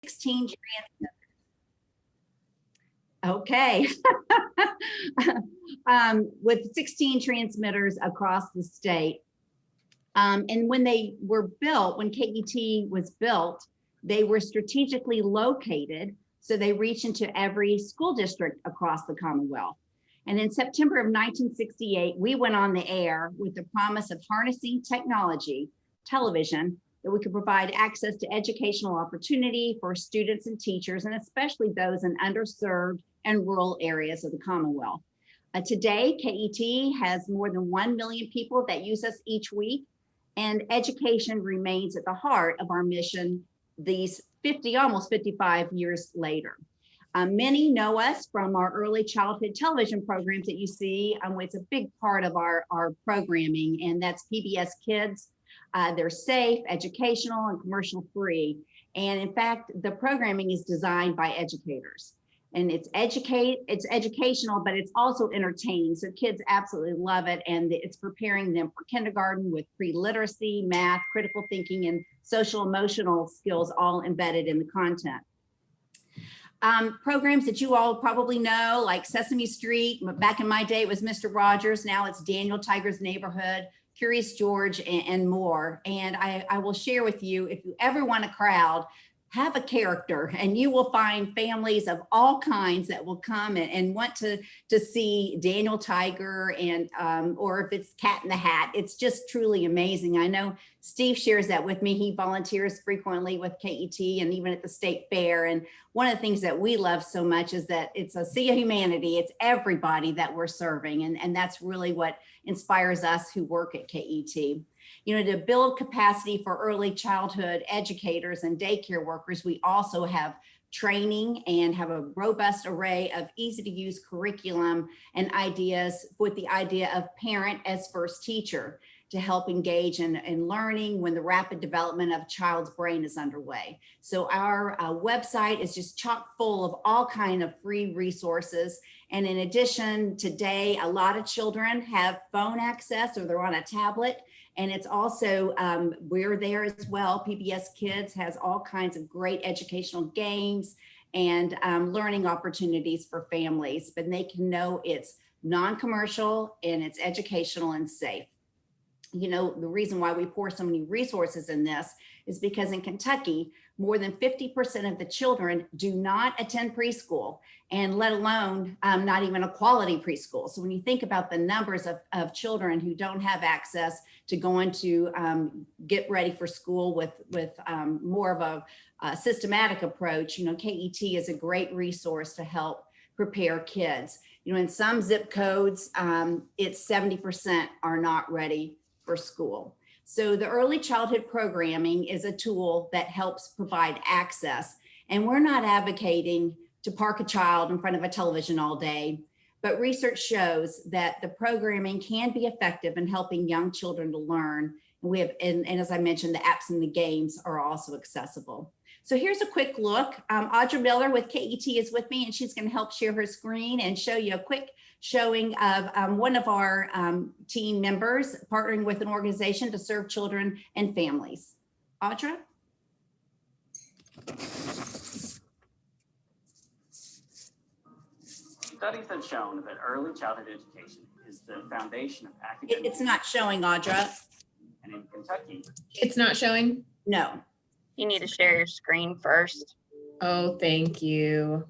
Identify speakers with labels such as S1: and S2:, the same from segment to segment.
S1: 16 okay. With 16 transmitters across the state. And when they were built, when KET was built, they were strategically located so they reach into every school district across the Commonwealth. And in September of 1968, we went on the air with the promise of harnessing technology, television, that we could provide access to educational opportunity for students and teachers, and especially those in underserved and rural areas of the Commonwealth. Today, KET has more than 1 million people that use us each week, and education remains at the heart of our mission these almost 55 years later. Many know us from our early childhood television programs that you see. It's a big part of our programming, and that's PBS Kids. They're safe, educational, and commercial free. And in fact, the programming is designed by educators. And it's educational, but it's also entertaining. So kids absolutely love it. And it's preparing them for kindergarten with pre-literacy, math, critical thinking, and social emotional skills all embedded in the content. Programs that you all probably know, like Sesame Street. Back in my day, it was Mr. Rogers. Now it's Daniel Tiger's Neighborhood, Curious George, and more. And I will share with you, if you ever want a crowd, have a character, and you will find families of all kinds that will come and want to see Daniel Tiger, and or if it's Cat in the Hat. It's just truly amazing. I know Steve shares that with me. He volunteers frequently with KET and even at the state fair. And one of the things that we love so much is that it's a sea of humanity. It's everybody that we're serving. And that's really what inspires us who work at KET. You know, to build capacity for early childhood educators and daycare workers, we also have training and have a robust array of easy to use curriculum and ideas with the idea of parent as first teacher to help engage in learning when the rapid development of a child's brain is underway. So our website is just chock full of all kinds of free resources. And in addition, today, a lot of children have phone access or they're on a tablet. And it's also, we're there as well. PBS Kids has all kinds of great educational games and learning opportunities for families, but they can know it's non-commercial and it's educational and safe. You know, the reason why we pour so many resources in this is because in Kentucky, more than 50% of the children do not attend preschool, and let alone not even a quality preschool. So when you think about the numbers of children who don't have access to going to get ready for school with more of a systematic approach, you know, KET is a great resource to help prepare kids. You know, in some zip codes, it's 70% are not ready for school. So the early childhood programming is a tool that helps provide access. And we're not advocating to park a child in front of a television all day, but research shows that the programming can be effective in helping young children to learn. And we have, and as I mentioned, the apps and the games are also accessible. So here's a quick look. Audra Miller with KET is with me, and she's going to help share her screen and show you a quick showing of one of our team members partnering with an organization to serve children and families. Audra?
S2: Studies have shown that early childhood education is the foundation of academic.
S1: It's not showing, Audra.
S2: And in Kentucky,
S3: it's not showing?
S1: No.
S4: You need to share your screen first.
S3: Oh, thank you.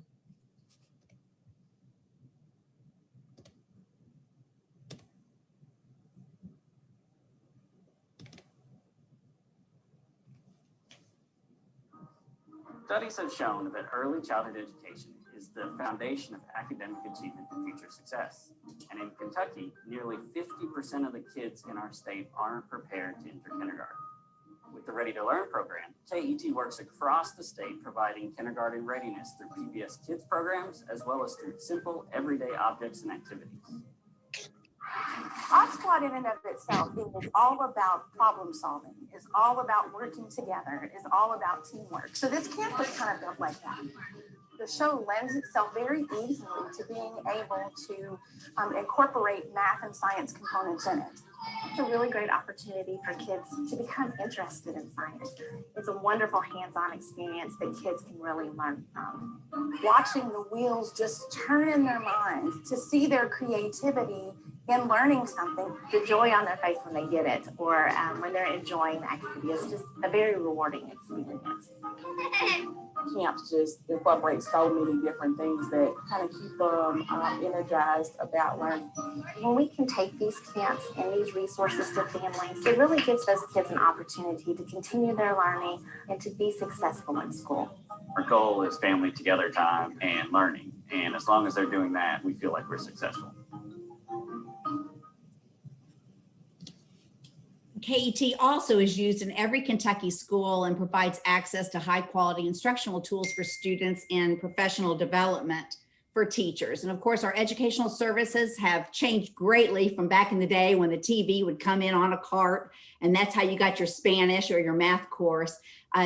S2: studies have shown that early childhood education is the foundation of academic achievement and future success. And in Kentucky, nearly 50% of the kids in our state aren't prepared to enter kindergarten. With the Ready to Learn program, KET works across the state providing kindergarten readiness through PBS Kids programs, as well as through simple everyday objects and activities.
S5: Our squad in and of itself is all about problem solving, is all about working together, is all about teamwork. So this camp was kind of built like that. The show lends itself very easily to being able to incorporate math and science components in it. It's a really great opportunity for kids to become interested in science. It's a wonderful hands-on experience that kids can really learn from. Watching the wheels just turn in their minds, to see their creativity in learning something, the joy on their face when they get it, or when they're enjoying the activity is just a very rewarding experience.
S6: Camps just incorporate so many different things that kind of keep them energized about learning.
S5: When we can take these camps and these resources to families, it really gives those kids an opportunity to continue their learning and to be successful in school.
S2: Our goal is family together time and learning. And as long as they're doing that, we feel like we're successful.
S1: KET also is used in every Kentucky school and provides access to high quality instructional tools for students and professional development for teachers. And of course, our educational services have changed greatly from back in the day when the TV would come in on a cart, and that's how you got your Spanish or your math course.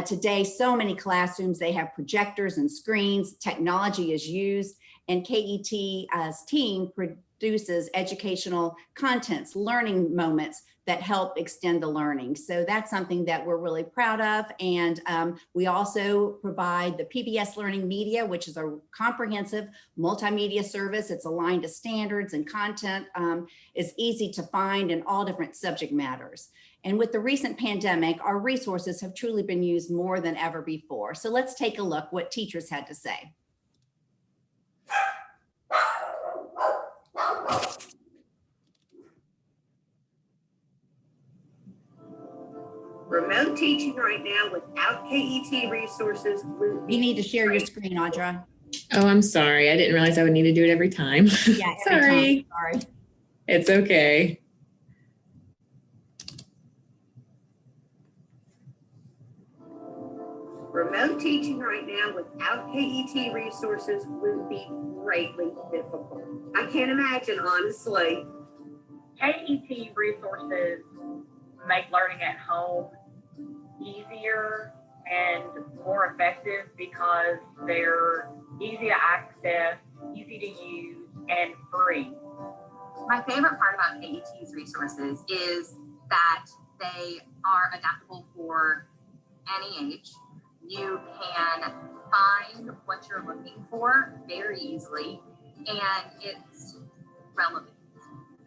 S1: Today, so many classrooms, they have projectors and screens, technology is used, and KET's team produces educational contents, learning moments that help extend the learning. So that's something that we're really proud of. And we also provide the PBS Learning Media, which is a comprehensive multimedia service. It's aligned to standards, and content is easy to find in all different subject matters. And with the recent pandemic, our resources have truly been used more than ever before. So let's take a look what teachers had to say.
S7: Remote teaching right now without KET resources would be
S1: You need to share your screen, Audra.
S3: Oh, I'm sorry. I didn't realize I would need to do it every time.
S1: Yeah, every
S3: Sorry.
S1: time. Sorry.
S3: It's okay.
S7: remote teaching right now without KET resources would be greatly difficult. I can't imagine, honestly.
S8: KET resources make learning at home easier and more effective because they're easy to access, easy to use, and free.
S9: My favorite part about KET's resources is that they are adaptable for any age. You can find what you're looking for very easily, and it's relevant.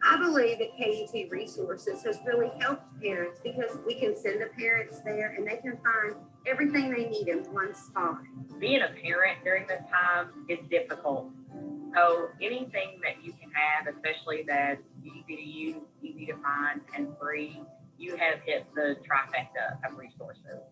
S7: I believe that KET resources has really helped parents because we can send the parents there and they can find everything they need in one spot.
S8: Being a parent during this time is difficult. So anything that you can have, especially that's easy to use, easy to find, and free, you have hit the trifecta of resources.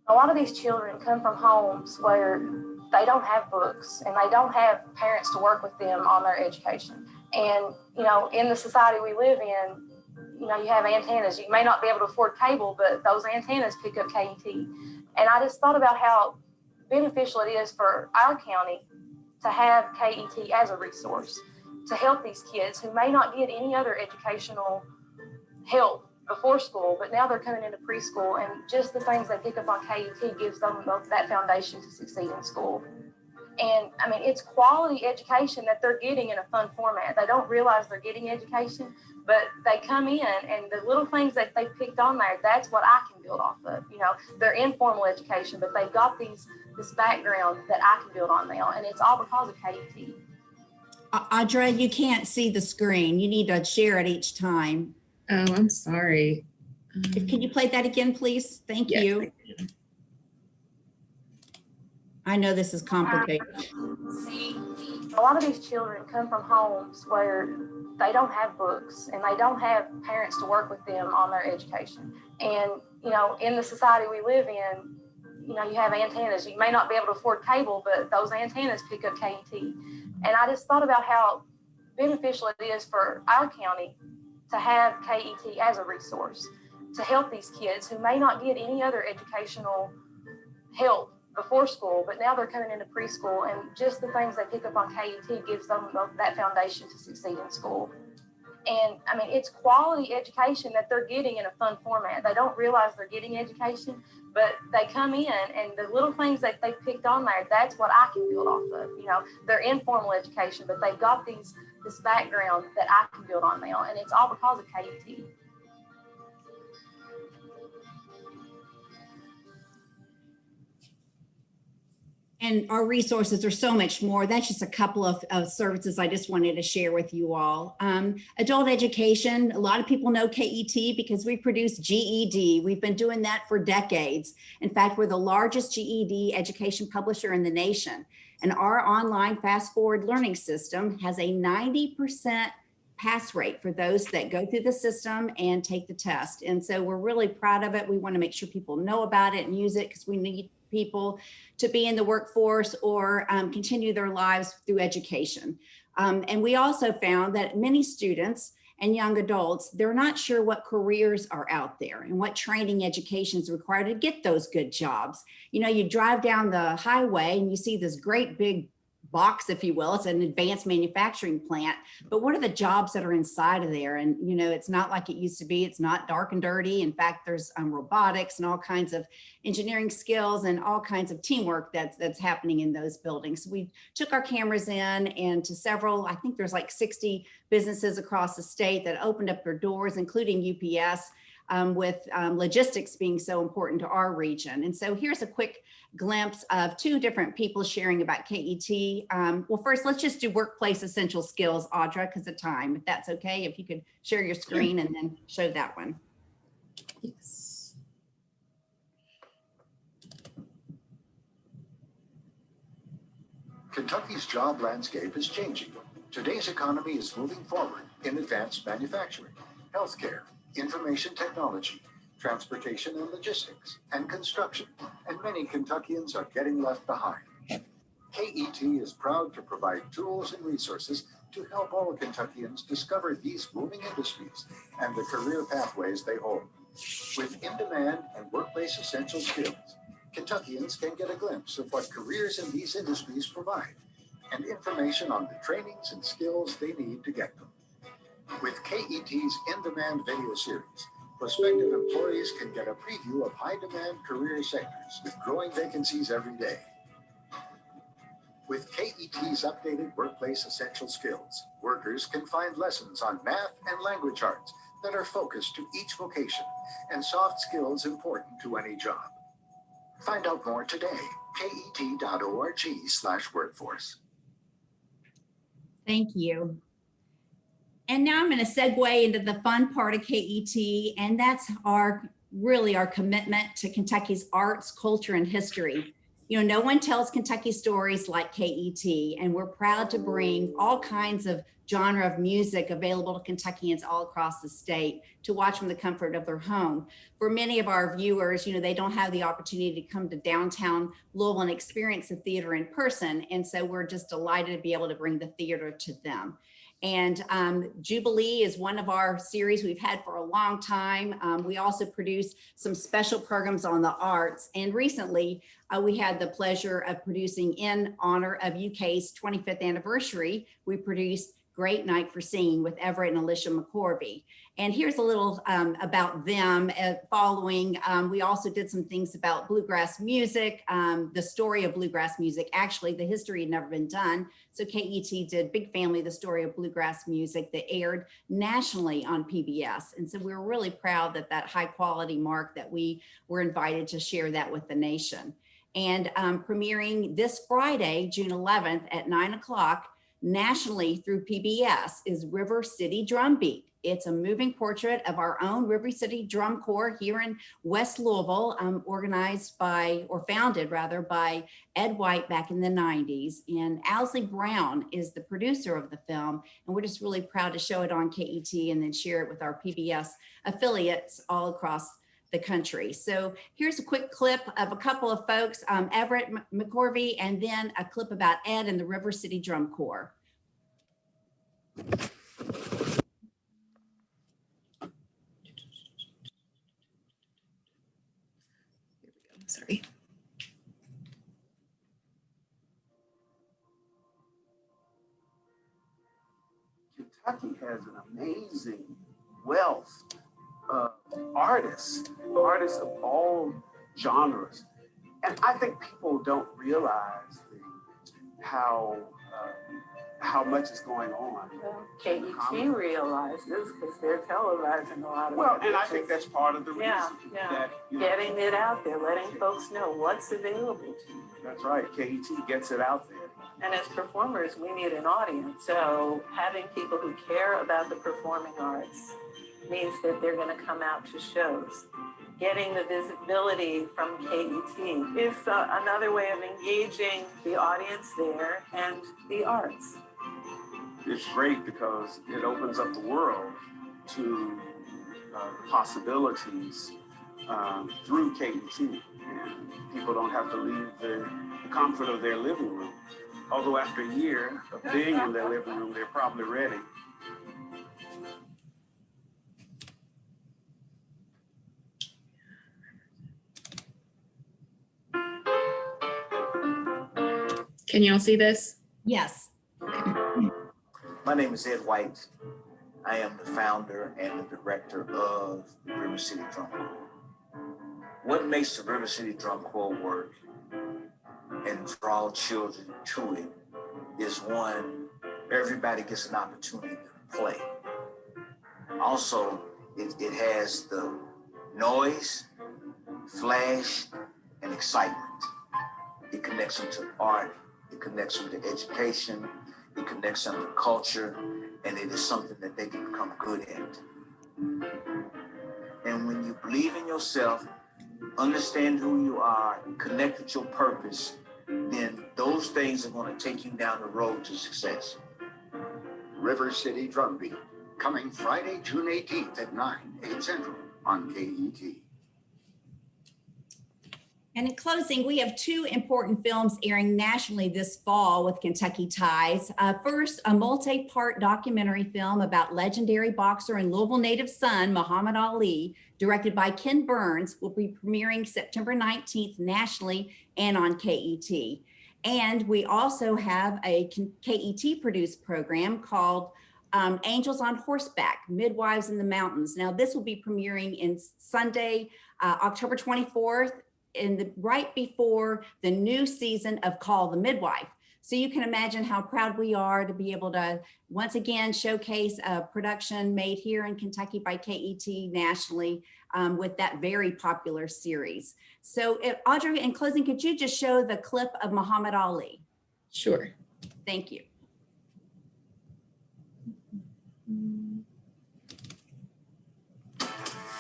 S5: A lot of these children come from homes where they don't have books and they don't have parents to work with them on their education. And, you know, in the society we live in, you know, you have antennas. You may not be able to afford cable, but those antennas pick up KET. And I just thought about how beneficial it is for our county to have KET as a resource to help these kids who may not get any other educational help before school, but now they're coming into preschool, and just the things they pick up on KET gives them that foundation to succeed in school. And I mean, it's quality education that they're getting in a fun format. They don't realize they're getting education, but they come in and the little things that they picked on there, that's what I can build off of. You know, they're informal education, but they've got this background that I can build on now, and it's all because of KET.
S1: Audra, you can't see the screen. You need to share it each time.
S3: Oh, I'm sorry.
S1: Can you play that again, please? Thank
S3: Yes,
S1: you. I know this is complicated.
S5: A lot of these children come from homes where they don't have books and they don't have parents to work with them on their education. And, you know, in the society we live in, you know, you have antennas. You may not be able to afford cable, but those antennas pick up KET. And I just thought about how beneficial it is for our county to have KET as a resource to help these kids who may not get any other educational help before school, but now they're coming into preschool, and just the things they pick up on KET gives them that foundation to succeed in school. And I mean, it's quality education that they're getting in a fun format. They don't realize they're getting education, but they come in and the little things that they picked on there, that's what I can build off of. You know, they're informal education, but they've got this background that I can build on now, and it's all because of KET.
S1: And our resources are so much more. That's just a couple of services I just wanted to share with you all. Adult education, a lot of people know KET because we produce GED. We've been doing that for decades. In fact, we're the largest GED education publisher in the nation. And our online fast forward learning system has a 90% pass rate for those that go through the system and take the test. And so we're really proud of it. We want to make sure people know about it and use it because we need people to be in the workforce or continue their lives through education. And we also found that many students and young adults, they're not sure what careers are out there and what training education is required to get those good jobs. You know, you drive down the highway and you see this great big box, if you will. It's an advanced manufacturing plant, but what are the jobs that are inside of there? And, you know, it's not like it used to be. It's not dark and dirty. In fact, there's robotics and all kinds of engineering skills and all kinds of teamwork that's happening in those buildings. So we took our cameras in and to several, I think there's like 60 businesses across the state that opened up their doors, including UPS, with logistics being so important to our region. And so here's a quick glimpse of two different people sharing about KET. Well, first, let's just do workplace essential skills, Audra, because of time, if that's okay, if you could share your screen and then show that one.
S3: Yes.
S10: Kentucky's job landscape is changing. Today's economy is moving forward in advanced manufacturing, healthcare, information technology, transportation and logistics, and construction, and many Kentuckians are getting left behind. KET is proud to provide tools and resources to help all Kentuckians discover these moving industries and the career pathways they hold. With in-demand and workplace essential skills, Kentuckians can get a glimpse of what careers in these industries provide and information on the trainings and skills they need to get them. With KET's in-demand video series, prospective employees can get a preview of high-demand career sectors with growing vacancies every day. With KET's updated workplace essential skills, workers can find lessons on math and language arts that are focused to each vocation and soft skills important to any job. Find out more today, ket.org/workforce.
S1: Thank you. And now I'm going to segue into the fun part of KET, and that's really our commitment to Kentucky's arts, culture, and history. You know, no one tells Kentucky stories like KET, and we're proud to bring all kinds of genre of music available to Kentuckians all across the state to watch from the comfort of their home. For many of our viewers, you know, they don't have the opportunity to come to downtown Louisville and experience the theater in person, and so we're just delighted to be able to bring the theater to them. And Jubilee is one of our series we've had for a long time. We also produce some special programs on the arts. And recently, we had the pleasure of producing in honor of UK's 25th anniversary. We produced Great Night for Singing with Everett and Alicia McCorvey. And here's a little about them following. We also did some things about bluegrass music, the story of bluegrass music. Actually, the history had never been done. So KET did Big Family, the story of bluegrass music that aired nationally on PBS. And so we were really proud that that high quality mark that we were invited to share that with the nation. And premiering this Friday, June 11th at 9 o'clock, nationally through PBS is River City Drumbeat. It's a moving portrait of our own River City Drum Corps here in West Louisville, organized by, or founded rather, by Ed White back in the 90s. And Owsley Brown is the producer of the film. And we're just really proud to show it on KET and then share it with our PBS affiliates all across the country. So here's a quick clip of a couple of folks, Everett McCorvey, and then a clip about Ed and the River City Drum Corps.
S11: Kentucky has an amazing wealth of artists of all genres. And I think people don't realize how much is going on.
S6: KET realizes because they're televising a lot of
S11: Well,
S6: it.
S11: and I think that's part of the reason
S6: Yeah.
S11: that,
S6: Getting it out there, letting folks know what's available to you.
S11: That's right. KET gets it out there.
S6: And as performers, we need an audience. So having people who care about the performing arts means that they're going to come out to shows. Getting the visibility from KET is another way of engaging the audience there and the arts.
S11: It's great because it opens up the world to possibilities through KET. And people don't have to leave the comfort of their living room. Although after a year of being in their living room, they're probably ready.
S3: Can y'all see this?
S1: Yes.
S12: My name is Ed White. I am the founder and the director of River City Drum Corps. What makes the River City Drum Corps work and draw children to it is, one, everybody gets an opportunity to play. Also, it has the noise, flash, and excitement. It connects them to art, it connects them to education, it connects them to culture, and it is something that they can become good at. And when you believe in yourself, understand who you are, connect with your purpose, then those things are going to take you down the road to success.
S10: River City Drum Beat, coming Friday, June 18th at 9, 8 Central on KET.
S1: And in closing, we have two important films airing nationally this fall with Kentucky ties. First, a multi-part documentary film about legendary boxer and Louisville native son, Muhammad Ali, directed by Ken Burns, will be premiering September 19th nationally and on KET. And we also have a KET produced program called Angels on Horseback, Midwives in the Mountains. Now, this will be premiering in Sunday, October 24th, right before the new season of Call the Midwife. So you can imagine how proud we are to be able to once again showcase a production made here in Kentucky by KET nationally with that very popular series. So Audrey, in closing, could you just show the clip of Muhammad Ali?
S3: Sure.
S1: Thank you.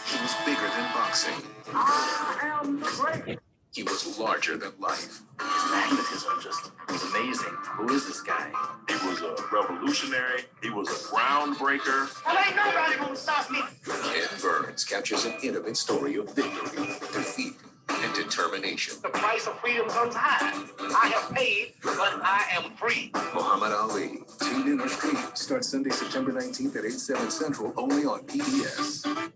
S13: He was bigger than boxing.
S11: I am great.
S13: He was larger than life. His magnetism just was amazing. Who is this guy?
S14: He was a revolutionary. He was a groundbreaker.
S15: Well, ain't nobody gonna stop me.
S13: Ken Burns captures an intimate story of victory, defeat, and determination.
S15: The price of freedom comes high. I have paid, but I am free.
S13: Muhammad Ali. Tune in or stream. Starts Sunday, September 19th at 8, 7 Central, only on PBS.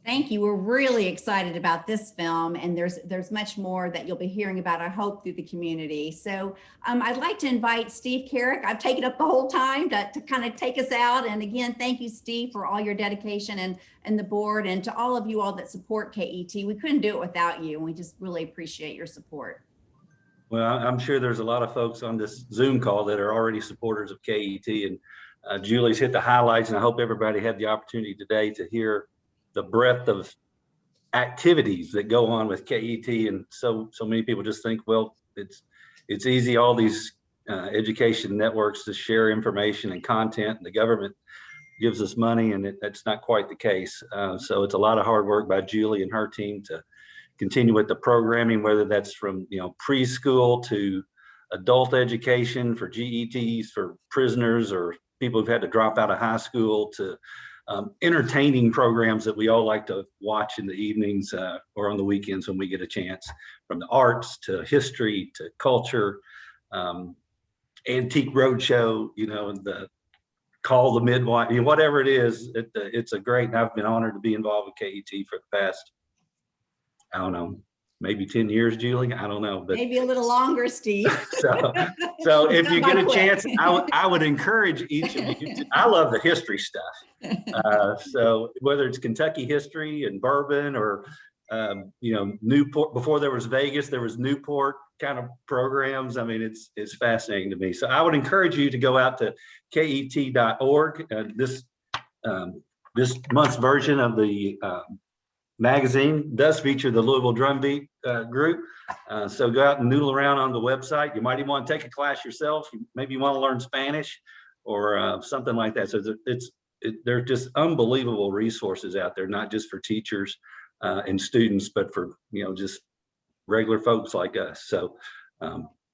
S1: Thank you. We're really excited about this film, and there's much more that you'll be hearing about, I hope, through the community. So I'd like to invite Steve Carrick. I've taken up the whole time to kind of take us out. And again, thank you, Steve, for all your dedication and the board, and to all of you all that support KET. We couldn't do it without you, and we just really appreciate your support.
S16: Well, I'm sure there's a lot of folks on this Zoom call that are already supporters of KET, and Julie's hit the highlights, and I hope everybody had the opportunity today to hear the breadth of activities that go on with KET. And so many people just think, well, it's easy, all these education networks to share information and content, and the government gives us money, and that's not quite the case. So it's a lot of hard work by Julie and her team to continue with the programming, whether that's from preschool to adult education for GETs, for prisoners or people who've had to drop out of high school, to entertaining programs that we all like to watch in the evenings or on the weekends when we get a chance, from the arts to history to culture, antique roadshow, the Call the Midwife, whatever it is, it's a great, and I've been honored to be involved with KET for the past, I don't know, maybe 10 years, Julie. I don't know, but
S1: Maybe a little longer, Steve.
S16: so if you get a chance, I would encourage each of you. I love the history stuff. So whether it's Kentucky history and bourbon or Newport, before there was Vegas, there was Newport kind of programs. I mean, it's fascinating to me. So I would encourage you to go out to KET.org. This month's version of the magazine does feature the Louisville Drumbeat group. So go out and noodle around on the website. You might even want to take a class yourself. Maybe you want to learn Spanish or something like that. So there are just unbelievable resources out there, not just for teachers and students, but for just regular folks like us. So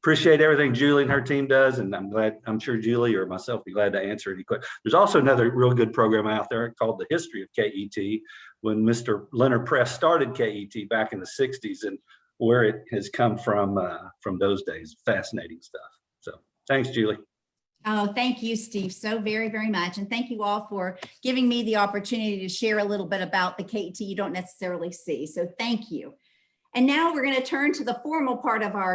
S16: appreciate everything Julie and her team does, and I'm sure Julie or myself will be glad to answer any questions. There's also another real good program out there called The History of KET, when Mr. Leonard Press started KET back in the 60s and where it has come from those days. Fascinating stuff. So thanks, Julie.
S1: Oh, thank you, Steve, so very, very much. And thank you all for giving me the opportunity to share a little bit about the KET you don't necessarily see. So thank you. And now we're going to turn to the formal part of our